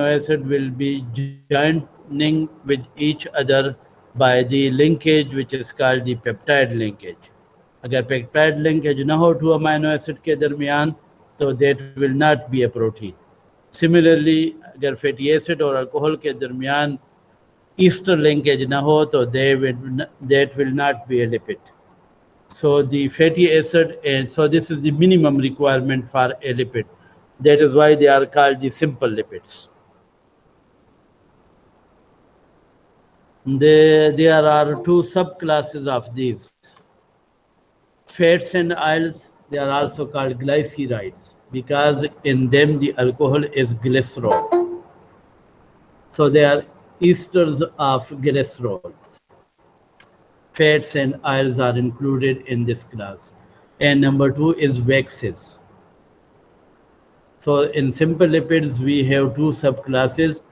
acid will be joining with each other by the linkage which is called the peptide linkage. अगर peptide linkage ना हो two amino acid के दरमियान तो that will not be a protein. Similarly, अगर fatty acid और alcohol के दरमियान ester linkage ना हो तो that will not be a lipid. So the fatty acid, and so this is the minimum requirement for a lipid. That is why they are called the simple lipids. There are two subclasses of these. Fats and oils, they are also called glycerides because in them the alcohol is glycerol. So they are esters of glycerols. Fats and oils are included in this class. And number two is waxes. So in simple lipids, we have two subclasses.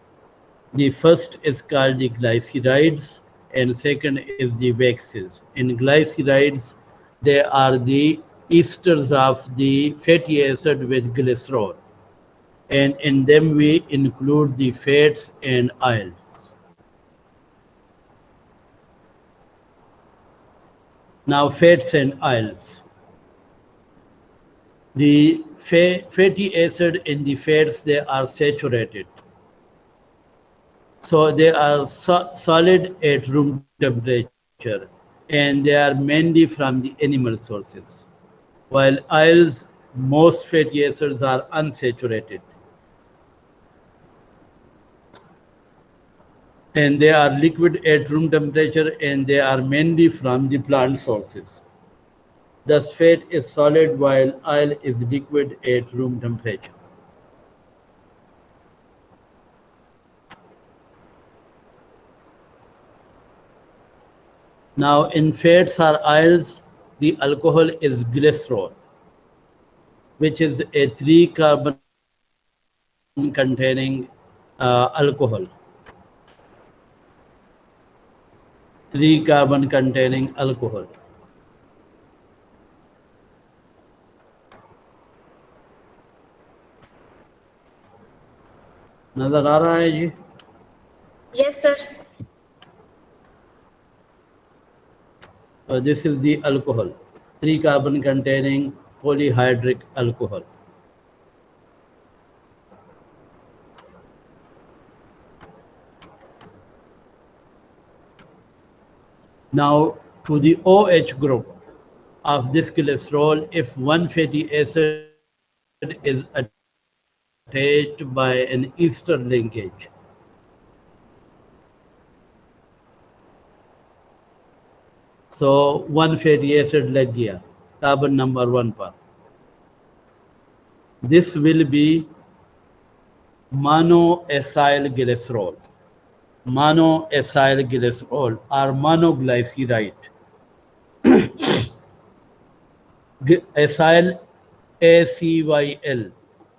The first is called the glycerides and second is the waxes. In glycerides, they are the esters of the fatty acid with glycerol. And in them we include the fats and oils. Now fats and oils. The fatty acid in the fats, they are saturated. So they are solid at room temperature and they are mainly from the animal sources. While oils, most fatty acids are unsaturated and they are liquid at room temperature and they are mainly from the plant sources. Thus fat is solid while oil is liquid at room temperature. Now in fats or oils, the alcohol is glycerol, which is a 3-carbon containing alcohol. 3-carbon containing alcohol. नजर आ रहा है जी? Yes, sir. This is the alcohol, 3-carbon containing polyhydric alcohol. Now to the OH group of this glycerol, if one fatty acid is attached by an ester linkage, so one fatty acid लग गया carbon number 1 पर. This will be monoacyl glycerol. Monoacyl glycerol or monoglyceride. Acyl, ACYL.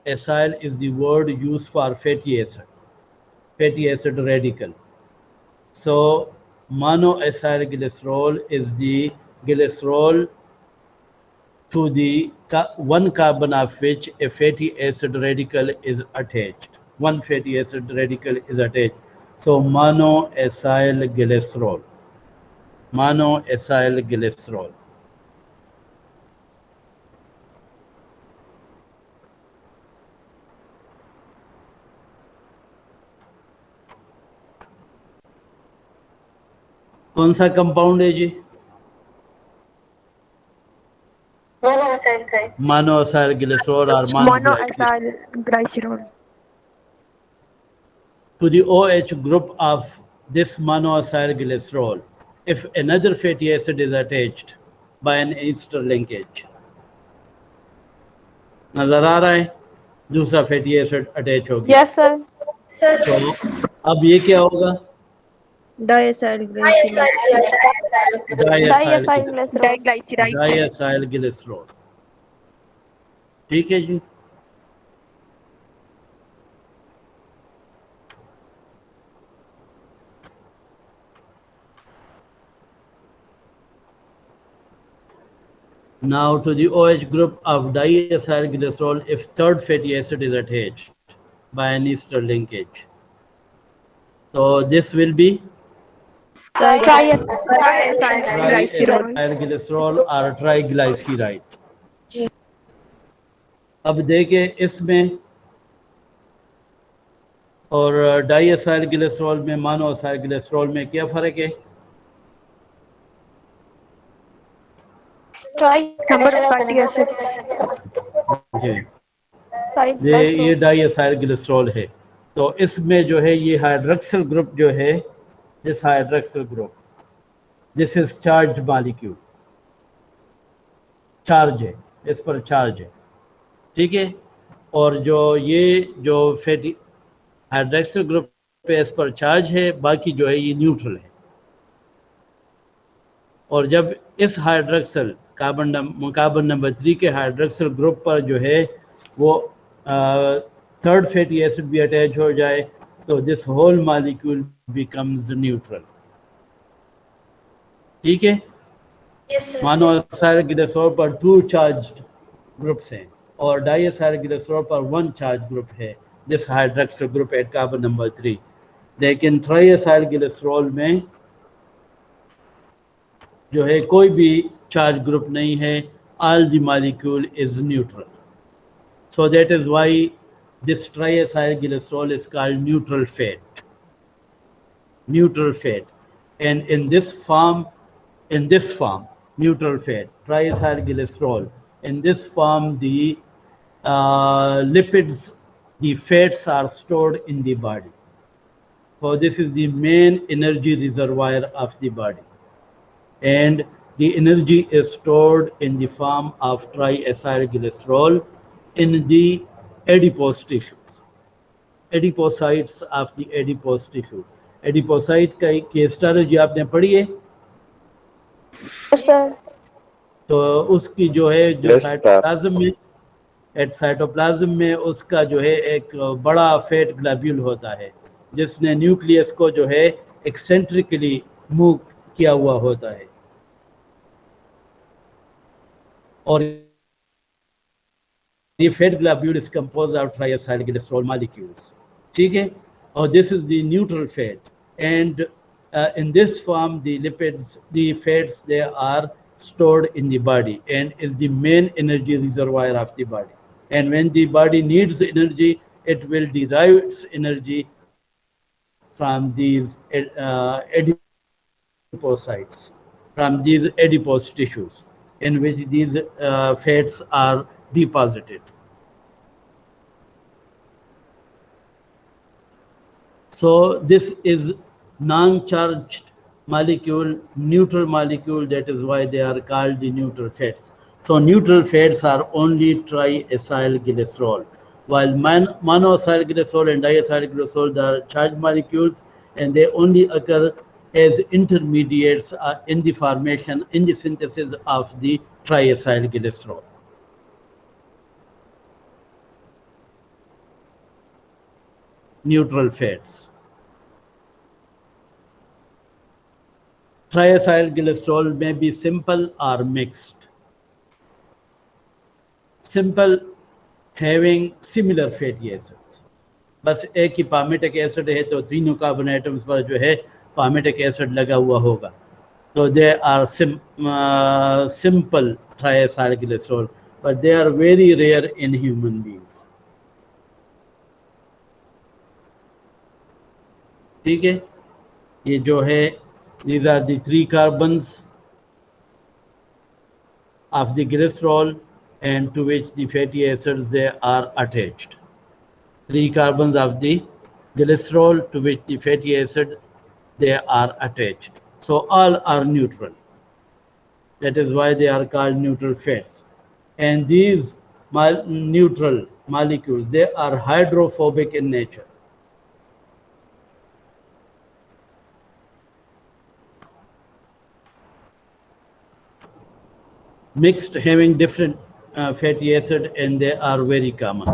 Acyl is the word used for fatty acid radical. So monoacyl glycerol is the glycerol to the one carbon of which a fatty acid radical is attached. One fatty acid radical is attached. So monoacyl glycerol. Monoacyl glycerol. कौन सा compound है जी? Monoacyl glycerol or monoacyl glycerol. To the OH group of this monoacyl glycerol, if another fatty acid is attached by an ester linkage, नजर आ रहा है? दूसरा fatty acid attach हो गया. Yes, sir. Sir. तो अब ये क्या होगा? Diacyl glycerol. Diacyl glycerol. Diacyl glycerol. ठीक है जी. Now to the OH group of diacyl glycerol, if third fatty acid is attached by an ester linkage. So this will be Triacylglycerol. triacylglycerol or triglyceride. जी अब देखें इसमें और डाईएसाइलग्लिसरॉल में मोनोएसाइलग्लिसरॉल में क्या फ़र्क है? Number of fatty acids. ये डाईएसाइलग्लिसरॉल है। तो इसमें जो है ये हाइड्रोक्सिल ग्रुप जो है, this hydroxyl group, this is charge molecule, charge है, इस पर चार्ज है, ठीक है। और जो फैटी हाइड्रोक्सिल ग्रुप पे इस पर चार्ज है, बाकी जो है ये न्यूट्रल है। और जब इस हाइड्रोक्सिल कार्बन नंबर 3 के हाइड्रोक्सिल ग्रुप पर जो है वो थर्ड फैटी एसिड भी अटैच हो जाए तो this whole molecule becomes neutral, ठीक है। यस सर मोनोएसाइलग्लिसरॉल पर 2 चार्ज्ड ग्रुप्स हैं और डाईएसाइलग्लिसरॉल पर 1 चार्ज ग्रुप है, this hydroxyl group at carbon number 3। लेकिन ट्राईएसाइलग्लिसरॉल में जो है कोई भी चार्ज ग्रुप नहीं है, all the molecule is neutral, so that is why this triacylglycerol is called neutral fat, and in this form neutral fat triacylglycerol, in this form the lipids, the fats are stored in the body, so this is the main energy reservoir of the body, and the energy is stored in the form of triacylglycerol in the adipose tissues, adipocytes of the adipose tissue. Adipocyte का की histology आपने पढ़ी है? तो उसकी जो है जो साइटोप्लाज्म में उसका जो है एक बड़ा फैट ग्लोब्यूल होता है जिसने न्यूक्लियस को जो है एक्सेंट्रिकली मूव किया हुआ होता है, और the fat globule is composed of triacylglycerol molecules, ठीक है। और this is the neutral fat, and in this form the lipids, the fats, they are stored in the body and is the main energy reservoir of the body, and when the body needs energy it will derive its energy from these adipocytes, from these adipose tissues in which these fats are deposited. So this is non-charged molecule, neutral molecule, that is why they are called the neutral fats. So neutral fats are only triacylglycerol, while monoacylglycerol and diacylglycerol are charged molecules, and they only occur as intermediates in the formation, in the synthesis of the triacylglycerol. Neutral fats. Triacylglycerol may be simple or mixed. Simple having similar fatty acids. बस एक ही palmitic acid है तो तीनों carbon atoms पर जो है palmitic acid लगा हुआ होगा, तो they are simple triacylglycerol, but they are very rare in human beings. ठीक है, ये जो है these are the 3 carbons of the glycerol and to which the fatty acids they are attached. 3 carbons of the glycerol to which the fatty acid they are attached. So all are neutral. That is why they are called neutral fats. And these neutral molecules, they are hydrophobic in nature. Mixed having different fatty acid, and they are very common.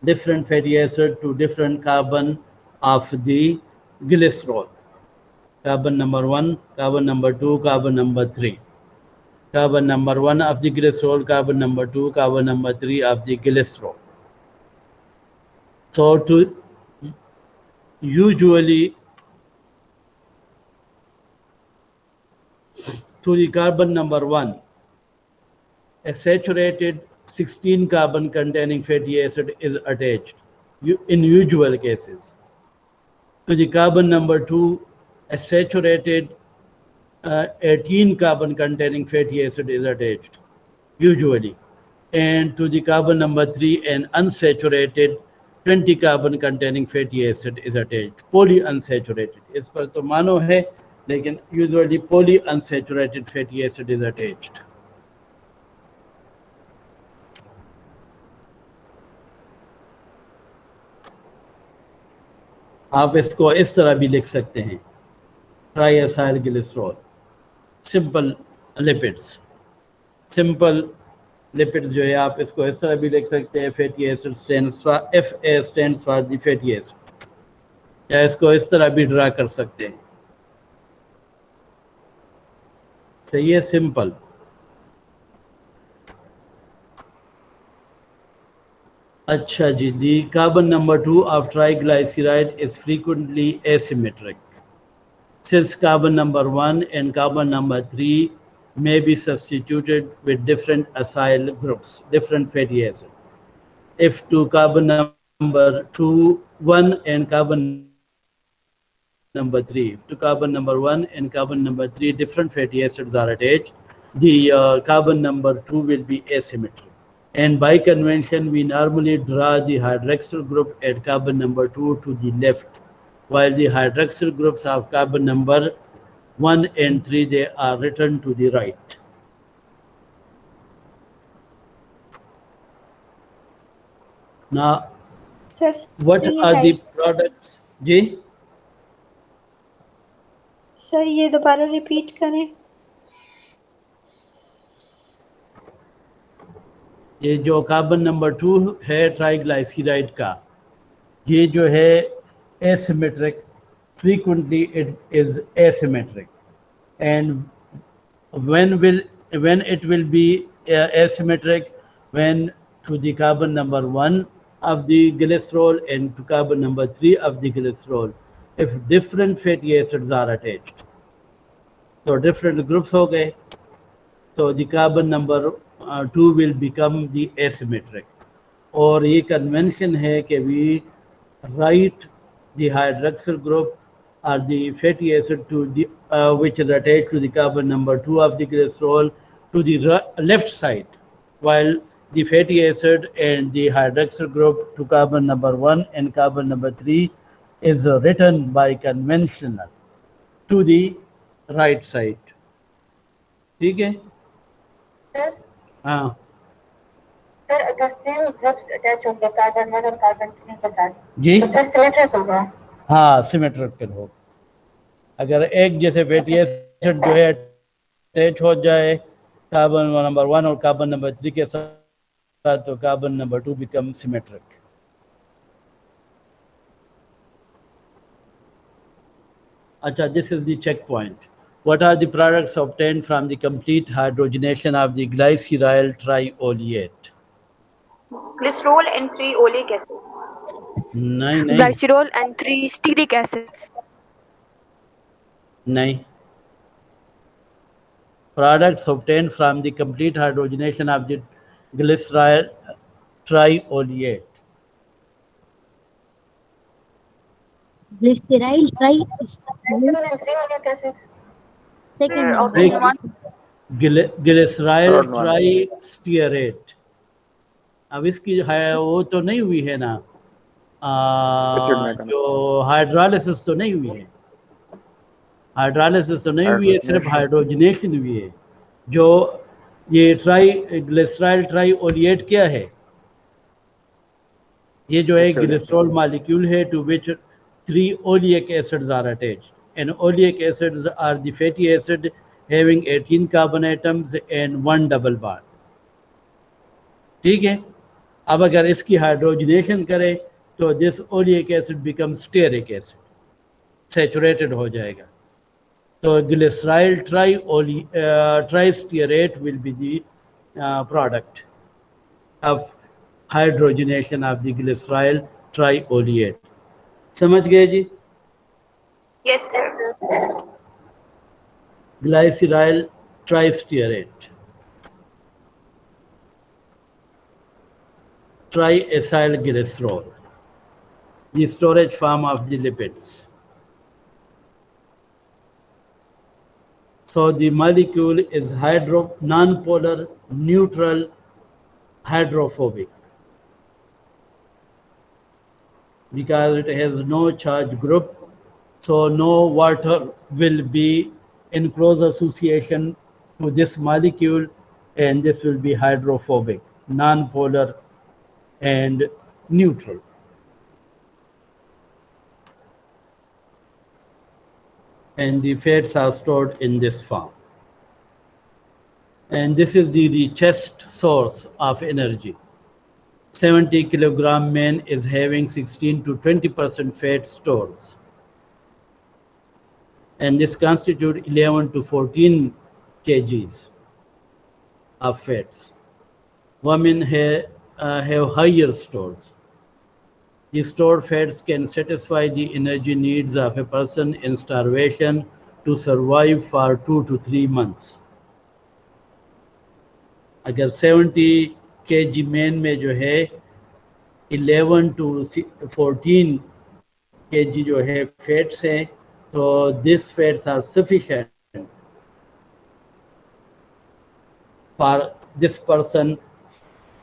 Different fatty acid to different carbon of the glycerol. Carbon number 1, carbon number 2, carbon number 3. carbon number 1 of the glycerol, carbon number 2, carbon number 3 of the glycerol. So to usually to the carbon number 1, a saturated 16 carbon containing fatty acid is attached in usual cases. To the carbon number 2, a saturated 18 carbon containing fatty acid is attached usually, and to the carbon number 3, an unsaturated 20 carbon containing fatty acid is attached, polyunsaturated. इस पर तो मानो है, लेकिन usually polyunsaturated fatty acid is attached. आप इसको इस तरह भी लिख सकते हैं, triacyl glycerol, simple lipids, simple lipids जो है आप इसको इस तरह भी लिख सकते हैं, fatty acid stands for FA stands for the fatty acid, या इसको इस तरह भी ड्रा कर सकते हैं. सही है, सिंपल. अच्छा जी, the carbon number 2 of triglyceride is frequently asymmetric. Since carbon number 1 and carbon number 3 may be substituted with different acyl groups, different fatty acid. If to carbon number 1 and carbon number 3, to carbon number 1 and carbon number 3 different fatty acids are attached, the carbon number 2 will be asymmetric. And by convention, we normally draw the hydroxyl group at carbon number 2 to the left, while the hydroxyl groups of carbon number 1 and 3, they are written to the right. Now, Sir, what ये are है- the products? Ji, sir ये दोबारा repeat करें. ये जो carbon number 2 है triglyceride का, ये जो है asymmetric, frequently it is asymmetric, and when it will be asymmetric, when to the carbon number 1 of the glycerol and to carbon number 3 of the glycerol, if different fatty acids are attached, so different groups हो गए, so the carbon number 2 will become the asymmetric. और ये convention है कि we write the hydroxyl group or the fatty acid to the which is attached to the carbon number 2 of the glycerol to the left side, while the fatty acid and the hydroxyl group to carbon number 1 and carbon number 3 is written by conventional to the right side. ठीक है? Sir हाँ sir अगर same groups attach होंगे carbon 1 और carbon 3 के साथ, जी, तो फिर सिमेट्रिक होगा. हाँ सिमेट्रिक फिर हो. अगर एक जैसे फैटी एसिड जो है अटैच हो जाए कार्बन नंबर 1 और कार्बन नंबर 3 के साथ, तो कार्बन नंबर 2 बिकम सिमेट्रिक. अच्छा, this is the check point. What are the products obtained from the complete hydrogenation of the glyceryl trioleate? Glycerol and 3 oleic acids. नहीं नहीं Glycerol and 3 stearic acids. नहीं. Products obtained from the complete hydrogenation of the glyceryl trioleate. Glyceryl tri second Of one. the one glyceryl tristearate. अब इसकी है वो तो नहीं हुई है ना, जो हाइड्रोलिसिस तो नहीं हुई है, हाइड्रोलिसिस तो नहीं हुई है, सिर्फ हाइड्रोजनेशन हुई है. जो ये ग्लिसराइल ट्राइओलिएट क्या है? ये जो है ग्लिसरॉल मॉलिक्यूल है to which 3 oleic acids are attached, and oleic acids are the fatty acid having 18 carbon atoms and 1 double bond. ठीक है. अब अगर इसकी हाइड्रोजनेशन करें तो this oleic acid become stearic acid, saturated हो जाएगा. So glyceryl tristearate will be the product of hydrogenation of the glyceryl trioleate. समझ गए जी? Yes, sir. Glyceryl tristearate, triacylglycerol, the storage form of the lipids. So the molecule is non-polar, neutral, hydrophobic because it has no charge group, so no water will be in close association to this molecule, and this will be hydrophobic, non-polar and neutral. And the fats are stored in this form. And this is the richest source of energy. 70 kilogram man is having 16 to 20% fat stores. And this constitutes 11 to 14 kgs of fats. Women have higher stores. The stored fats can satisfy the energy needs of a person in starvation to survive for 2 to 3 months. अगर 70 kg man में जो है 11 to 14 kg जो है fats हैं, तो these fats are sufficient for this person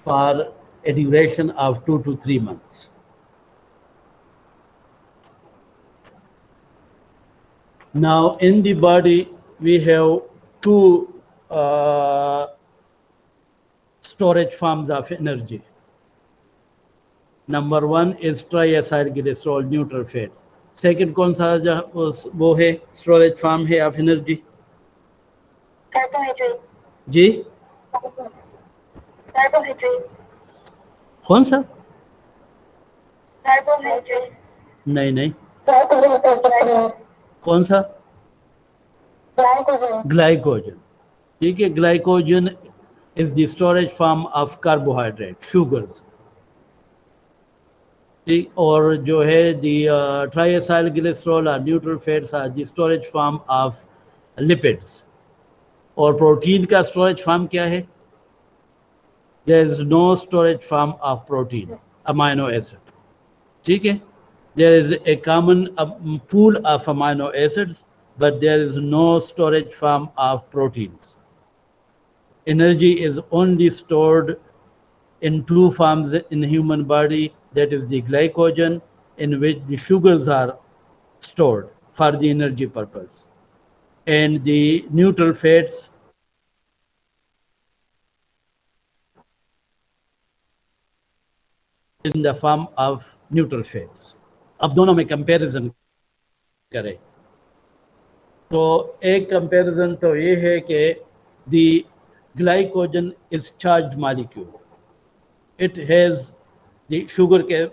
for a duration of 2 to 3 months. Now in the body we have two storage forms of energy. Number one is triacylglycerol, neutral fats. Second कौन सा वो है storage form है of energy? Carbohydrates. Ji Carbohydrates. कौन सा? Carbohydrates. नहीं Glycogen. कौन सा? ग्लाइकोजन. ठीक है, glycogen is the storage form of carbohydrate, sugars. और जो है the triacylglycerol or neutral fats are the storage form of lipids. और प्रोटीन का storage form क्या है? There is no storage form of protein, amino acid. ठीक है? There is a common pool of amino acids, but there is no storage form of proteins. Energy is only stored in two forms in human body, that is the glycogen, in which the sugars are stored for the energy purpose, and the neutral fats in the form of neutral fats. अब दोनों में comparison करें तो एक comparison तो ये है कि the glycogen is charged molecule. It has the sugar के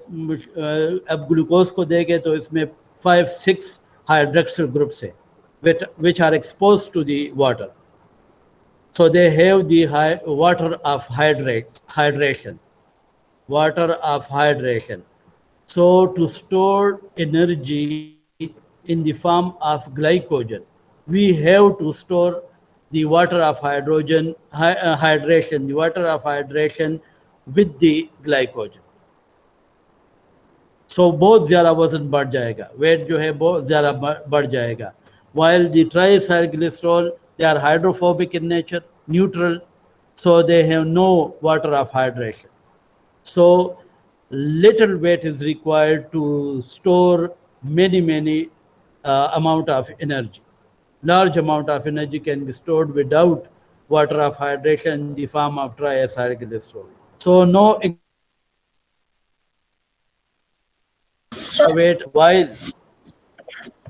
अब ग्लूकोज को देखें तो इसमें 5-6 hydroxyl groups है which are exposed to the water. So they have the water of hydration. Water of hydration. So to store energy in the form of glycogen, we have to store the water of hydration, the water of hydration with the glycogen. So बहुत ज़्यादा वजन बढ़ जाएगा, weight जो है बहुत ज़्यादा बढ़ जाएगा. While the triacylglycerol, they are hydrophobic in nature, neutral, so they have no water of hydration. So little weight is required to store many amount of energy. Large amount of energy can be stored without water of hydration in the form of triacylglycerol. So no weight while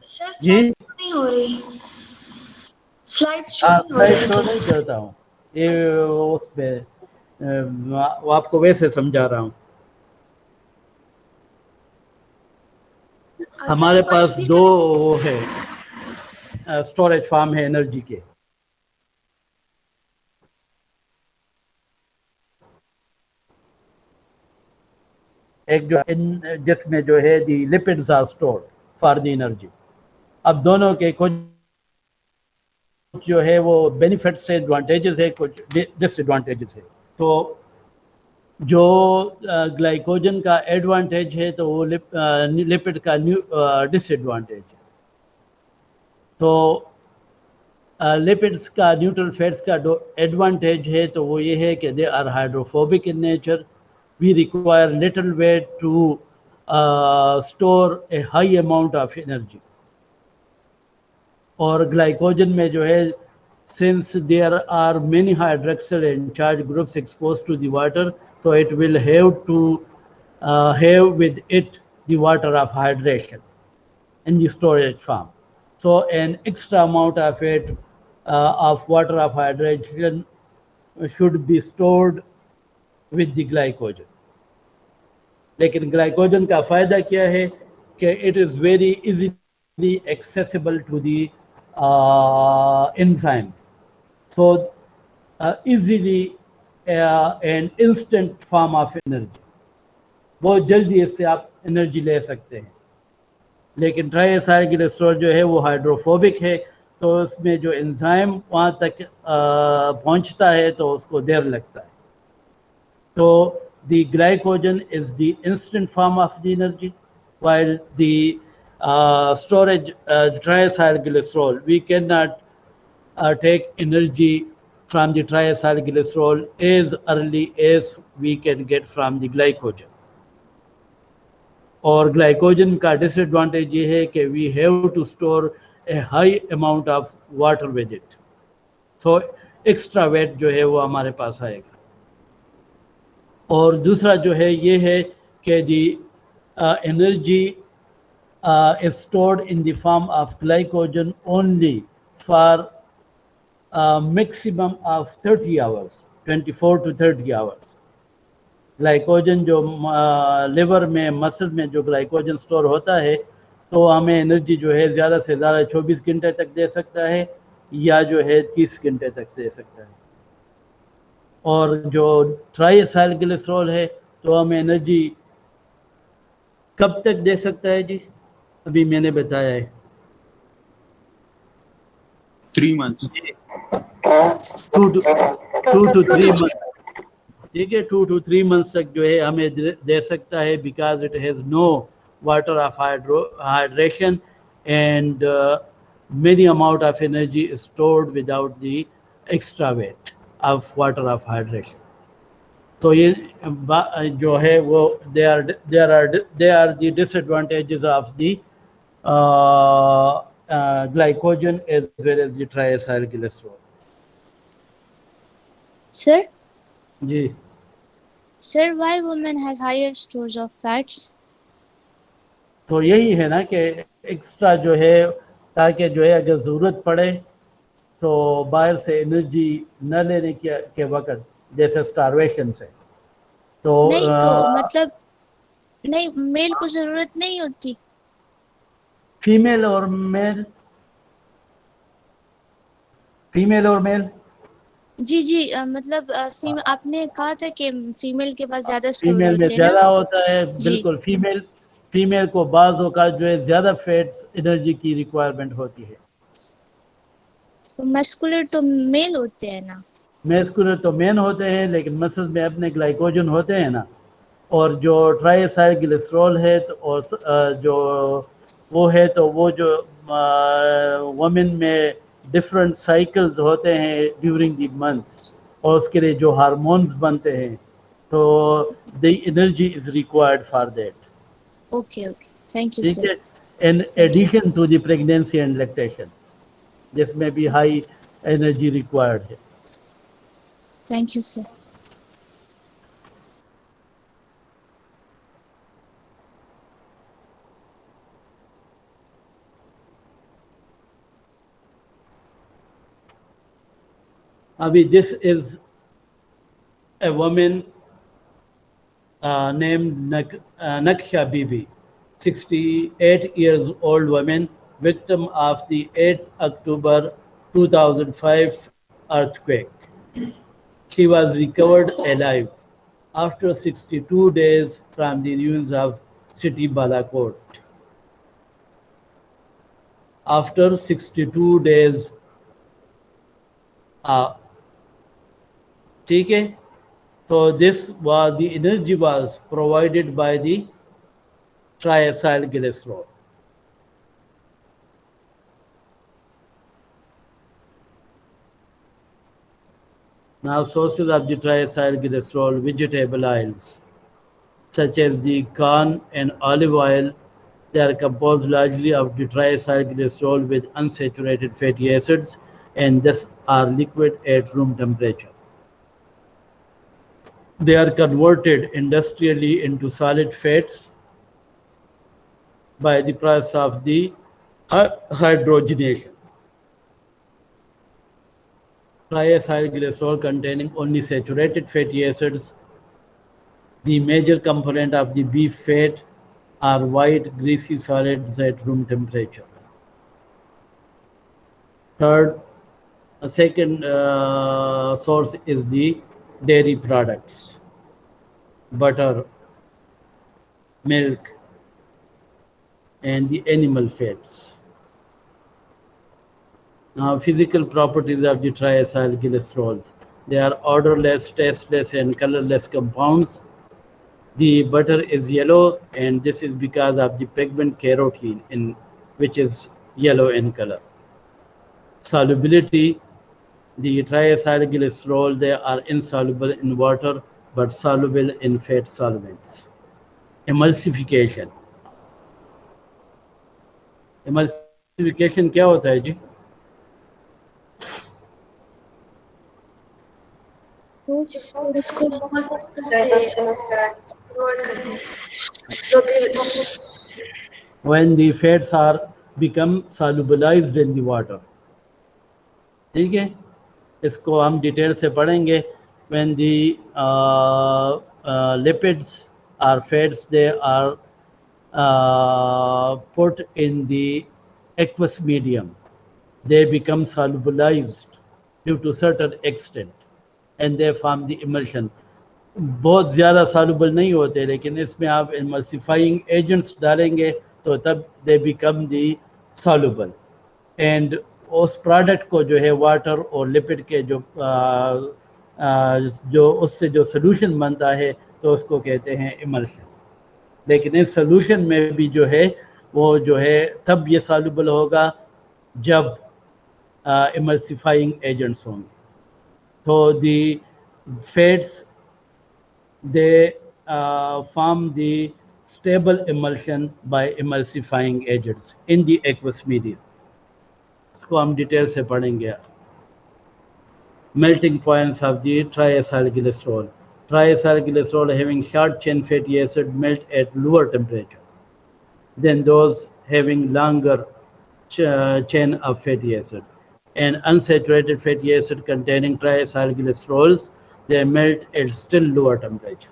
sir slides नहीं हो रही. Slides show नहीं हो slide show रही. नहीं करता हूँ ये उस पे वो आपको वैसे समझा रहा हूँ. हमारे पास दो वो है स्टोरेज फार्म है एनर्जी के। एक जो जिसमें जो है the lipids are stored for the energy. अब दोनों के कुछ जो है वो बेनिफिट्स है, एडवांटेजेस है, कुछ डिसएडवांटेजेस है। तो जो ग्लाइकोजन का एडवांटेज है तो वो लिपिड का डिसएडवांटेज है। तो लिपिड्स का न्यूट्रल फैट्स का एडवांटेज है तो वो ये है कि they are hydrophobic in nature, we require little weight to store a high amount of energy. और ग्लाइकोजन में जो है since there are many hydroxyl and charge groups exposed to the water, so it will have to have with it the water of hydration in the storage form. So an extra amount of it of water of hydration should be stored with the glycogen. लेकिन glycogen का फ़ायदा क्या है कि it is very easily accessible to the enzymes, so easily an instant form of energy, बहुत जल्दी इससे आप एनर्जी ले सकते हैं। लेकिन ट्राइएसाइलग्लिसरॉल जो है वो हाइड्रोफोबिक है, तो उसमें जो एंजाइम वहाँ तक पहुँचता है तो उसको देर लगता है। तो the glycogen is the instant form of the energy, while the storage triacylglycerol, we cannot take energy from the triacylglycerol as early as we can get from the glycogen. और ग्लाइकोजन का डिसएडवांटेज ये है कि we have to store a high amount of water with it, so extra weight जो है वो हमारे पास आएगा। और दूसरा जो है ये है कि दी energy is stored in the form of glycogen only for maximum of 30 hours, 24 to 30 hours. Glycogen जो लिवर में मसल में जो ग्लाइकोजन स्टोर होता है तो हमें एनर्जी जो है ज़्यादा से ज़्यादा 24 घंटे तक दे सकता है या जो है 30 घंटे तक दे सकता है। और जो ट्राइएसाइलग्लिसरॉल है तो हमें एनर्जी कब तक दे सकता है जी? अभी मैंने बताया है 3 months, 2 to 3 months, ठीक है। 2 to 3 months तक जो है हमें दे सकता है, because it has no water of hydration and many amount of energy is stored without the extra weight of water of hydration. तो ये जो है वो they are the disadvantages of the glycogen as well as the triacylglycerol. Sir, ji sir, why women has higher stores of fats? तो यही है ना कि एक्स्ट्रा जो है ताकि जो है अगर ज़रूरत पड़े तो बाहर से एनर्जी न लेने के वक्त, जैसे स्टारवेशन से, तो नहीं तो मतलब नहीं, मेल को जरूरत नहीं होती। फीमेल और मेल जी जी, मतलब आपने कहा था कि फीमेल के पास ज्यादा स्टोर फीमेल में होते हैं ज़्यादा ना? होता है, जी। बिल्कुल। फीमेल को बाज़ों का जो है ज़्यादा फैट्स एनर्जी की रिक्वायरमेंट होती है। तो मस्कुलर तो मेल होते हैं ना? मैस्कुलर तो मेन होते हैं, लेकिन मसल में अपने ग्लाइकोजन होते हैं ना। और जो ट्राइएसाइलग्लिसरॉल है तो और जो वो है तो वो जो वुमेन में डिफरेंट साइकिल्स होते हैं ड्यूरिंग द मंथ्स, और उसके लिए जो हार्मोन्स बनते हैं तो the energy is required for that. Okay okay, thank you ठीक सर। है। In addition to the pregnancy and lactation, जिसमें भी हाई एनर्जी रिक्वायर्ड है। Thank you sir. Abhi, this is a woman named Naksha Bibi, 68 years old woman. victim of the 8th October 2005 earthquake. She was recovered alive after 62 days from the ruins of city Balakot. After 62 days, ठीक है? So this was the energy was provided by the triacyl glycerol. Now sources of the triacyl glycerol vegetable oils such as the corn and olive oil, they are composed largely of the triacyl glycerol with unsaturated fatty acids and thus are liquid at room temperature. They are converted industrially into solid fats by the process of the hydrogenation. Triacyl glycerol containing only saturated fatty acids. The major component of the beef fat are white, greasy solids at room temperature. Second source is the dairy products, butter, milk, and the animal fats. Now, physical properties of the triacyl glycerols. They are odorless, tasteless, and colorless compounds. The butter is yellow, and this is because of the pigment carotene, which is yellow in color. Solubility, the triacyl glycerol, they are insoluble in water but soluble in fat solvents. Emulsification. Emulsification क्या होता है जी? When the fats are become solubilized in the water. ठीक है, इसको हम detail से पढ़ेंगे. When the lipids or fats, they are put in the aqueous medium, they become solubilized due to certain extent and they form the emulsion. बहुत ज़्यादा soluble नहीं होते, लेकिन इसमें आप emulsifying agents डालेंगे तो तब they become the soluble and उस प्रोडक्ट को जो है वाटर और लिपिड के जो उससे जो सोल्यूशन बनता है तो उसको कहते हैं इमल्शन. लेकिन इस सोल्यूशन में भी जो है वो जो है तब ये सॉल्युबल होगा जब इमल्सिफाइंग एजेंट्स होंगे. तो the fats they form the stable emulsion by emulsifying agents in the aqueous medium. इसको हम डिटेल से पढ़ेंगे. Melting points of the triacyl glycerol. Triacyl glycerol having short chain fatty acid melt at lower temperature than those having longer chain of fatty acid. And unsaturated fatty acid containing triacyl glycerols, they melt at still lower temperature.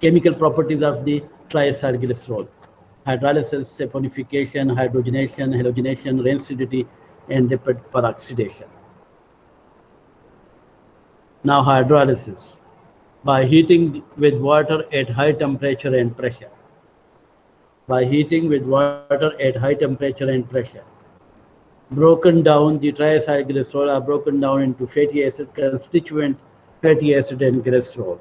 Chemical properties of the triacyl glycerol: hydrolysis, saponification, hydrogenation, halogenation, rancidity, and lipid peroxidation. Now hydrolysis. By heating with water at high temperature and pressure. By heating with water at high temperature and pressure. Broken down, the triacyl glycerol are broken down into fatty acid, constituent fatty acid, and glycerol.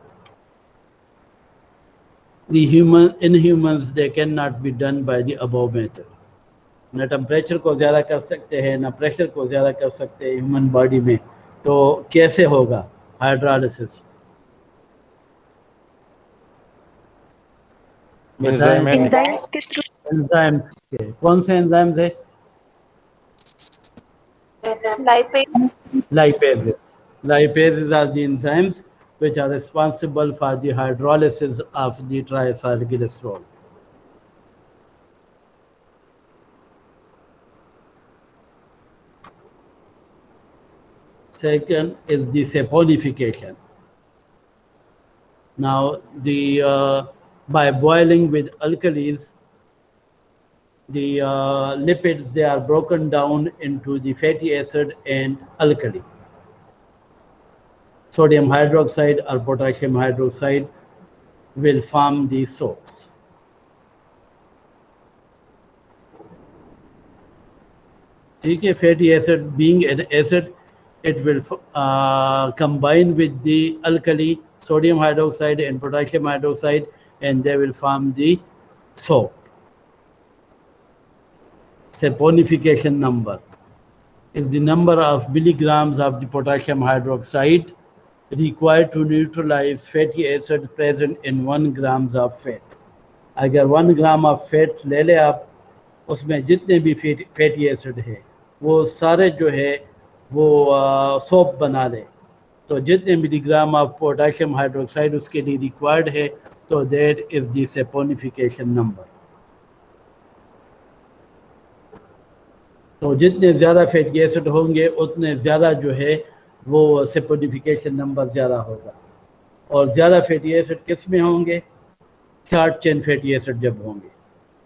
In humans, they cannot be done by the above method. न temperature को ज़्यादा कर सकते हैं, न pressure को ज़्यादा कर सकते हैं ह्यूमन बॉडी में. तो कैसे होगा हाइड्रोलिसिस? एंजाइम्स के कौन से एंजाइम्स है? Lipases. Lipases are the enzymes which are responsible for the hydrolysis of the triacyl glycerol. Second is the saponification. Now, by boiling with alkalis, the lipids, they are broken down into the fatty acid and alkali. Sodium hydroxide or potassium hydroxide will form the soaps. Okay, fatty acid being an acid, it will combine with the alkali, sodium hydroxide and potassium hydroxide, and they will form the soap. Saponification number is the number of milligrams of the potassium hydroxide required to neutralize fatty acid present in 1 grams of fat. अगर 1 gram of fat ले ले आप, उसमें जितने भी fatty acid है वो सारे जो है वो सोप बना ले, तो जितने मिलीग्राम ऑफ पोटाशियम हाइड्रोक्साइड उसके लिए रिक्वायर्ड है, तो that is the saponification number. तो जितने ज़्यादा फैटी एसिड होंगे उतने ज़्यादा जो है वो सैपोनिफिकेशन नंबर ज़्यादा होगा। और ज़्यादा फैटी एसिड किस में होंगे? शॉर्ट चेन फैटी एसिड जब होंगे।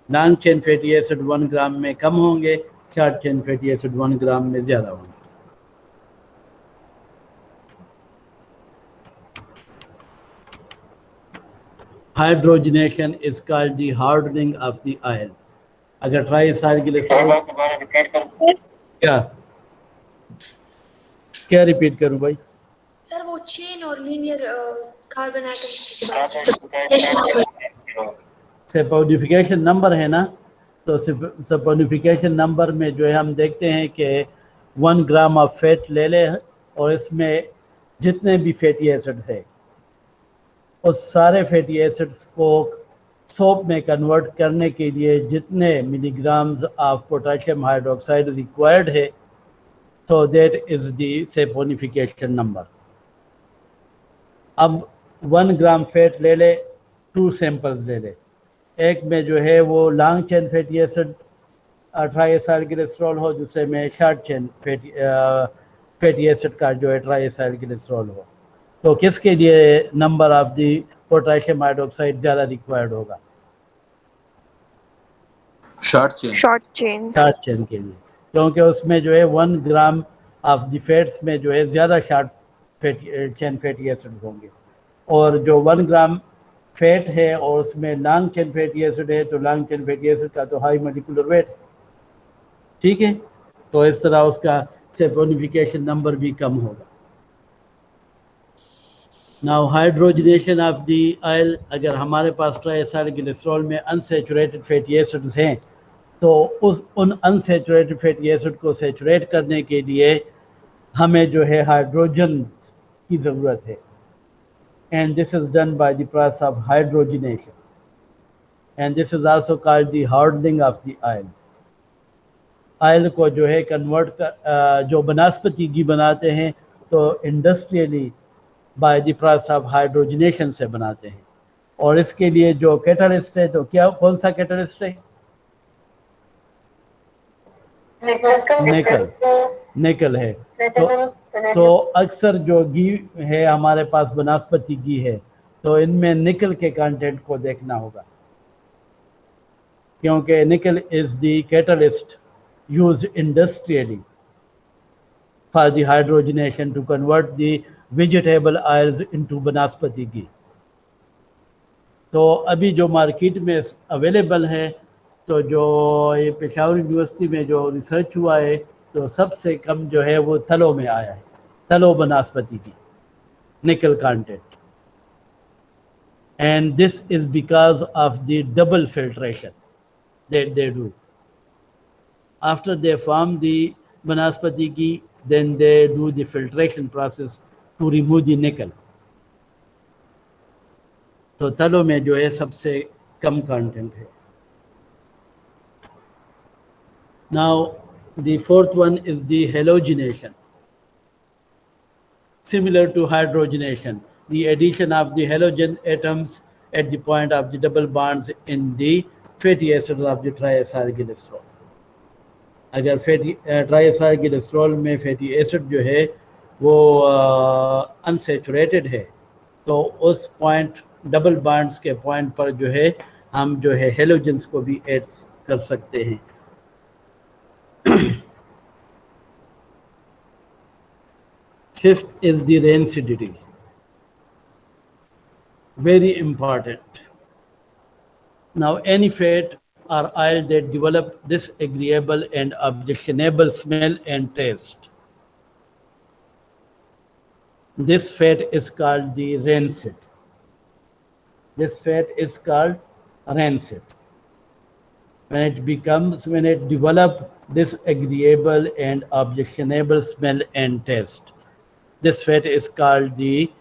लॉन्ग चेन फैटी एसिड 1 ग्राम में कम होंगे, शॉर्ट चेन फैटी एसिड 1 ग्राम में ज़्यादा होंगे। Hydrogenation is called the hardening of the oil. अगर ट्राइसाइल ग्लिसरॉल क्या रिपीट करूं भाई? सर वो चेन और लीनियर कार्बन एटम्स की जो बात है, सैपोनिफिकेशन नंबर है ना, तो सैपोनिफिकेशन नंबर में जो है हम देखते हैं कि 1 ग्राम ऑफ फैट ले ले और इसमें जितने भी फैटी एसिड है उस सारे फैटी एसिड्स को सोप में कन्वर्ट करने के लिए जितने milligrams of potassium hydroxide required है, तो that is the saponification number. अब 1 ग्राम फैट ले ले, 2 सैंपल्स ले ले, एक में जो है वो long chain fatty acid triacyl glycerol हो, दूसरे में शॉर्ट चेन फैटी एसिड का जो है ट्राइएसाइल ग्लिसरॉल हो, तो किसके लिए number of the potassium hydroxide ज़्यादा रिक्वायर्ड होगा? शॉर्ट चेन के लिए, क्योंकि उसमें जो है 1 ग्राम ऑफ द फैट्स में जो है ज़्यादा शॉर्ट चेन फैटी एसिड्स होंगे, और जो 1 ग्राम फैट है और उसमें लॉन्ग चेन फैटी एसिड है, तो लॉन्ग चेन फैटी एसिड का तो हाई मोलिकुलर वेट है, ठीक है, तो इस तरह उसका सैपोनिफिकेशन नंबर भी कम होगा। Now hydrogenation of the oil, अगर हमारे पास ट्राइएसाइल ग्लिसरॉल में अनसैचुरेटेड फैटी एसिड्स हैं, तो उन अनसैचुरेटेड फैटी एसिड को सैचुरेट करने के लिए हमें जो है हाइड्रोजन की ज़रूरत है, and this is done by the process of hydrogenation, and this is also called the hardening of the oil. Oil को जो है कन्वर्ट कर जो बनस्पति घी बनाते हैं तो industrially by the process of hydrogenation से बनाते हैं, और इसके लिए जो कैटलिस्ट है, तो क्या कौन सा कैटलिस्ट है? निकल है। तो अक्सर जो घी है हमारे पास बनस्पति घी है, तो इनमें निकल के कंटेंट को देखना होगा, क्योंकि nickel is the catalyst used industrially for the hydrogenation to convert the vegetable oils into vanaspati ghee. तो अभी जो मार्केट में अवेलेबल है, तो जो ये पेशावर यूनिवर्सिटी में जो रिसर्च हुआ है, तो सबसे कम जो है वो तलों में आया है, तलो बनस्पति की nickel content, and this is because of the double filtration that they do after they form the vanaspati की, then they do the filtration process to remove the nickel. तो तलों में जो है सबसे कम कंटेंट है। Now the fourth one is the halogenation. Similar to hydrogenation, the addition of the halogen atoms at the point of the double bonds in the fatty acids of the triacyl glycerol. अगर ट्राइएसाइल glycerol में fatty acid जो है वो unsaturated है, तो उस point double bonds के point पर जो है हम जो है हेलोजेंस को भी ऐड कर सकते हैं। Fifth is the rancidity. Very important. Now, any fat or oil that develop disagreeable and objectionable smell and taste, this fat is called the rancid. This fat is called rancid. When it develop disagreeable and objectionable smell and taste, this fat is called the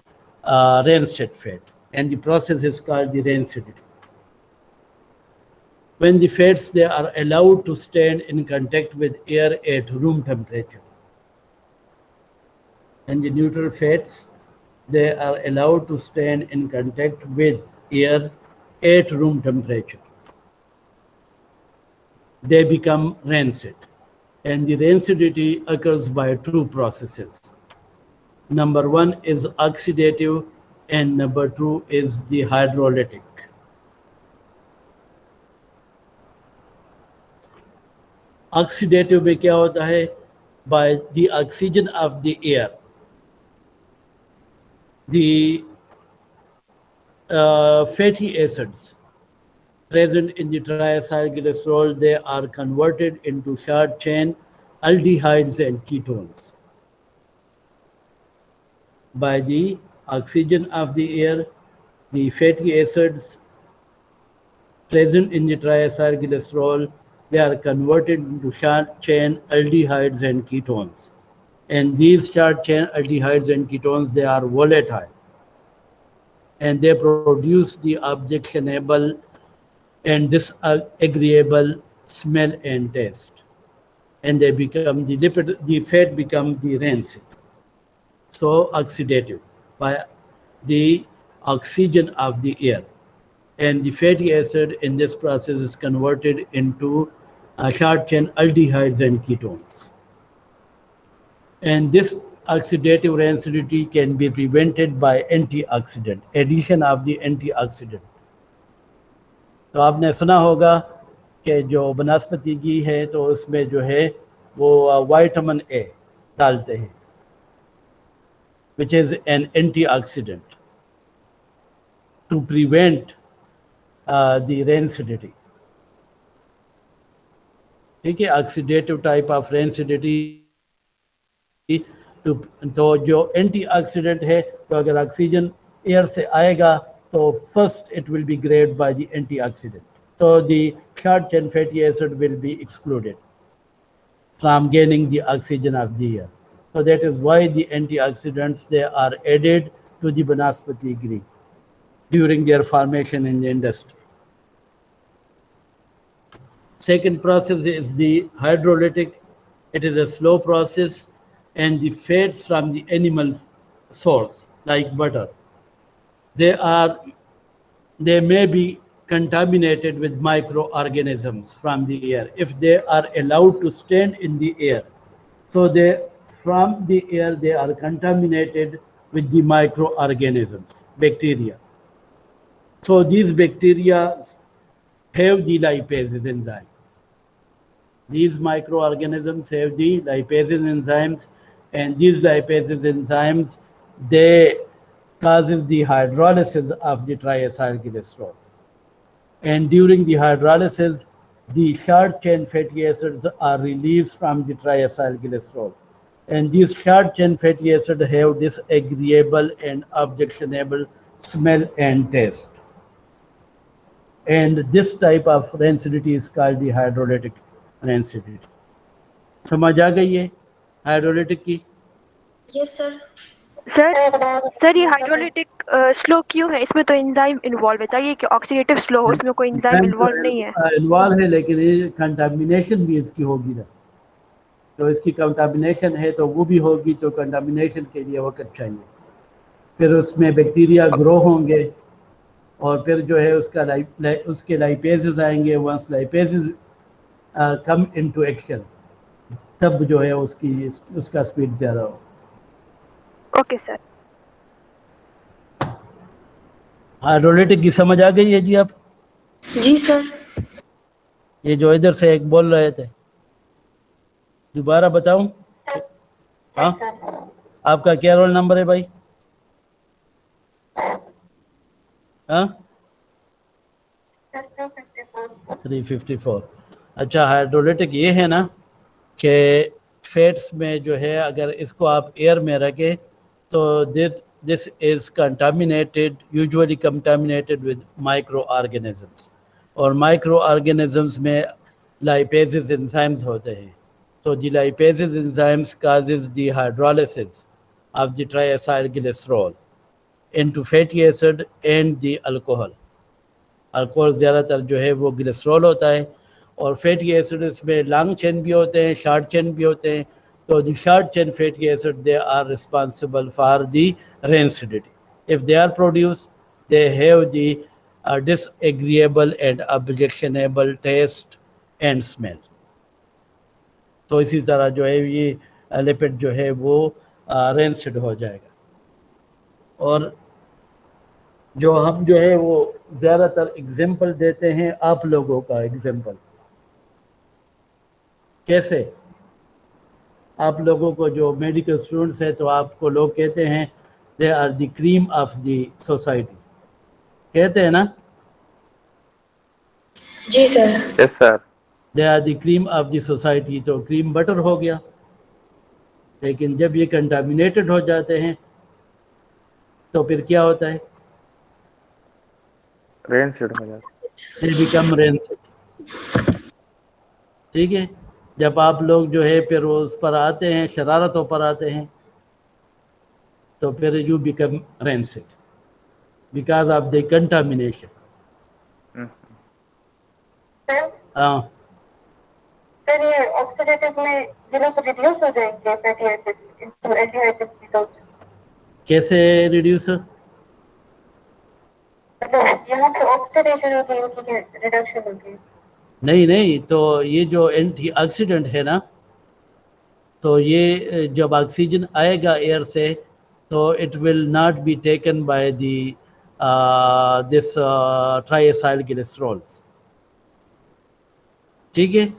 rancid fat, and the process is called the rancidity. When the fats they are allowed to stand in contact with air at room temperature, and the neutral fats they are allowed to stand in contact with air at room temperature, they become rancid. And the rancidity occurs by two processes. Number one is oxidative and number two is the hydrolytic. Oxidative में क्या होता है? By the oxygen of the air, the fatty acids present in the triacylglycerol, they are converted into short chain aldehydes and ketones. By the oxygen of the air, the fatty acids present in the triacylglycerol, they are converted into short chain aldehydes and ketones. And these short chain aldehydes and ketones, they are volatile. And they produce the objectionable and disagreeable smell and taste. And they become the fat become the rancid. So oxidative by the oxygen of the air, and the fatty acid in this process is converted into short chain aldehydes and ketones. And this oxidative rancidity can be prevented by antioxidant, addition of the antioxidant. तो आपने सुना होगा कि जो वनस्पति घी है तो उसमें जो है वो विटामिन ए डालते हैं, which is an antioxidant to prevent the rancidity. ठीक है, ऑक्सीडेटिव टाइप ऑफ रेंसिडिटी। तो जो एंटीऑक्सीडेंट है, तो अगर ऑक्सीजन एयर से आएगा तो first it will be grabbed by the antioxidant, so the short chain fatty acid will be excluded from gaining the oxygen of the air. So that is why the antioxidants they are added to the Banaspati ghee during their formation in the industry. Second process is the hydrolytic. It is a slow process, and the fats from the animal source like butter, they may be contaminated with microorganisms from the air if they are allowed to stand in the air. So from the air they are contaminated with the microorganisms, bacteria. So these bacteria have the lipases enzyme. These microorganisms have the lipases enzymes, and these lipases enzymes they causes the hydrolysis of the triacylglycerol. And during the hydrolysis, the short chain fatty acids are released from the triacylglycerol. And these short chain fatty acids have disagreeable and objectionable smell and taste. And this type of rancidity is called the hydrolytic rancidity. समझ आ गई है hydrolytic की? Yes, sir. Sir ये hydrolytic slow क्यों है? इसमें तो enzyme involve है। चाहिए कि ऑक्सीडेटिव स्लो हो, उसमें कोई एंजाइम इन्वॉल्व नहीं है। इन्वॉल्व है, लेकिन ये कंटामिनेशन भी इसकी होगी ना, तो इसकी कंटामिनेशन है तो वो भी होगी, तो कंटामिनेशन के लिए वक्त चाहिए, फिर उसमें बैक्टीरिया ग्रो होंगे और फिर जो है उसके लाइपेजेस आएंगे। Once lipases come into action, तब जो है उसका स्पीड ज़्यादा हो। Okay sir. हाइड्रोलिटिक की समझ आ गई है जी आप? जी सर। ये जो इधर से एक बोल रहे थे, दोबारा बताऊं? हाँ, आपका क्या रोल नंबर है भाई? हाँ, 354। अच्छा, हाइड्रोलिटिक ये है ना कि फैट्स में जो है अगर इसको आप एयर में रखें तो this is contaminated, usually contaminated with micro organisms, और माइक्रो ऑर्गेनिजम्स में लाइपेजेस एंजाइम्स होते हैं। तो the lipases enzymes causes the hydrolysis of the triacyl glycerol into fatty acid and the alcohol. Alcohol ज़्यादातर जो है वो ग्लिसरॉल होता है, और फैटी एसिड्स में लॉन्ग चेन भी होते हैं, शॉर्ट चेन भी होते हैं। तो the short chain fatty acid they are responsible for the rancidity. If they are produce they have the disagreeable and objectionable taste and smell. तो इसी तरह जो है ये लिपिड जो है वो रेंसिड हो जाएगा। और जो हम जो है वो ज़्यादातर एग्जाम्पल देते हैं आप लोगों का एग्जाम्पल कैसे, आप लोगों को जो मेडिकल स्टूडेंट्स हैं तो आपको लोग कहते हैं they are the cream of the society, कहते हैं ना? जी sir. Yes sir. They are the cream of the society, तो क्रीम बटर हो गया। लेकिन जब ये कंटामिनेटेड हो जाते हैं तो फिर क्या होता है? रेंसिड हो जाता है। They become rancid। ठीक है, जब आप लोग जो है फिर उस पर आते हैं, शरारतों पर आते हैं, तो फिर you become rancid because of the contamination. हाँ सर ये ऑक्सीडेटिव में ये लोग रिड्यूस हो जाएंगे fatty acids into aldehyde ketones, कैसे रिड्यूस? मतलब यहाँ पे ऑक्सीडेशन होगी, इनकी रिडक्शन होगी। नहीं नहीं, तो ये जो एंटीऑक्सीडेंट है ना, तो ये जब ऑक्सीजन आएगा एयर से तो it will not be taken by the this triacyl glycerols. ठीक है,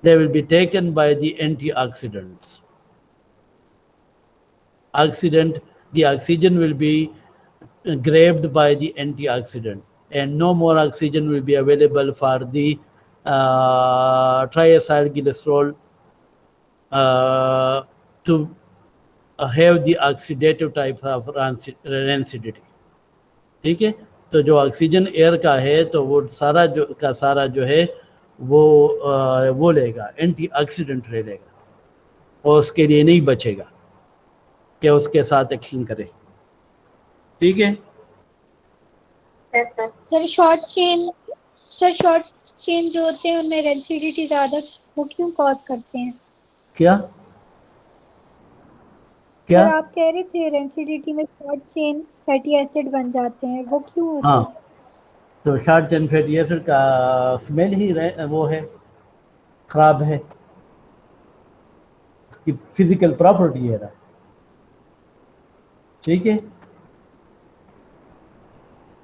they will be taken by the antioxidants. The oxygen will be grabbed by the antioxidant, and no more oxygen will be available for the triacyl glycerol to have the oxidative type of rancidity. ठीक है, तो जो oxygen air का है तो वो सारा का सारा जो है वो लेगा, एंटीऑक्सीडेंट ले लेगा, और उसके लिए नहीं बचेगा कि उसके साथ एक्शन करे। ठीक है सर शॉर्ट चेन जो होते हैं उनमें रेंसिडिटी ज्यादा वो क्यों कॉज करते हैं? क्या सर आप कह रहे थे रेंसिडिटी में शॉर्ट चेन फैटी एसिड बन जाते हैं, वो क्यों होता है? हाँ, तो शॉर्ट चेन फैटी एसिड का स्मेल ही वो है, खराब है, उसकी फिजिकल प्रॉपर्टी है ना। ठीक है,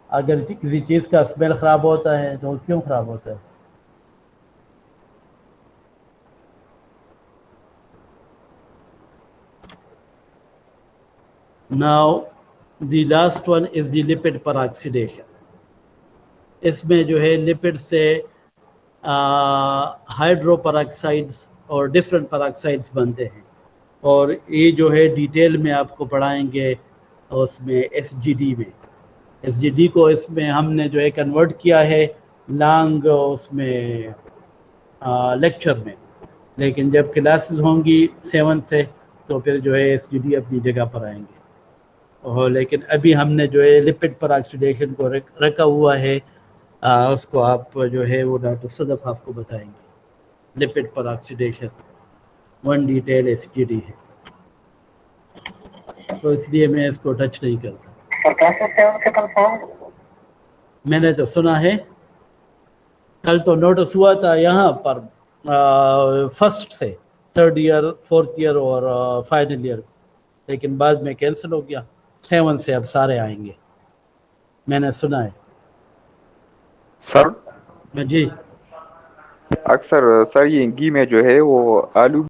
अगर किसी चीज़ का स्मेल खराब होता है तो क्यों खराब होता है? Now the last one is the lipid peroxidation। इसमें जो है लिपिड से हाइड्रो पेरोक्साइड्स और डिफरेंट पेरोक्साइड्स बनते हैं, और ये जो है डिटेल में आपको पढ़ाएंगे उसमें एसजीडी में। एसजीडी को इसमें हमने जो है कन्वर्ट किया है लॉन्ग उसमें लेक्चर में, लेकिन जब क्लासेस होंगी 7 से तो फिर जो है एसजीडी अपनी जगह पर आएंगे। और लेकिन अभी हमने जो है लिपिड पेरोक्सिडेशन को रखा हुआ है, उसको आप जो है वो डॉक्टर सदफ आपको बताएंगे। लिपिड पेरोक्सिडेशन वन डिटेल एसजीडी है, तो इसलिए मैं इसको टच नहीं करता। मैंने तो सुना है, कल तो नोटिस हुआ था यहाँ पर फर्स्ट से 3rd ईयर 4th ईयर और फाइनल ईयर, लेकिन बाद में कैंसिल हो गया। 7 से अब सारे आएंगे। मैंने सुना है सर जी। अक्सर सर ये घी में जो है वो आलू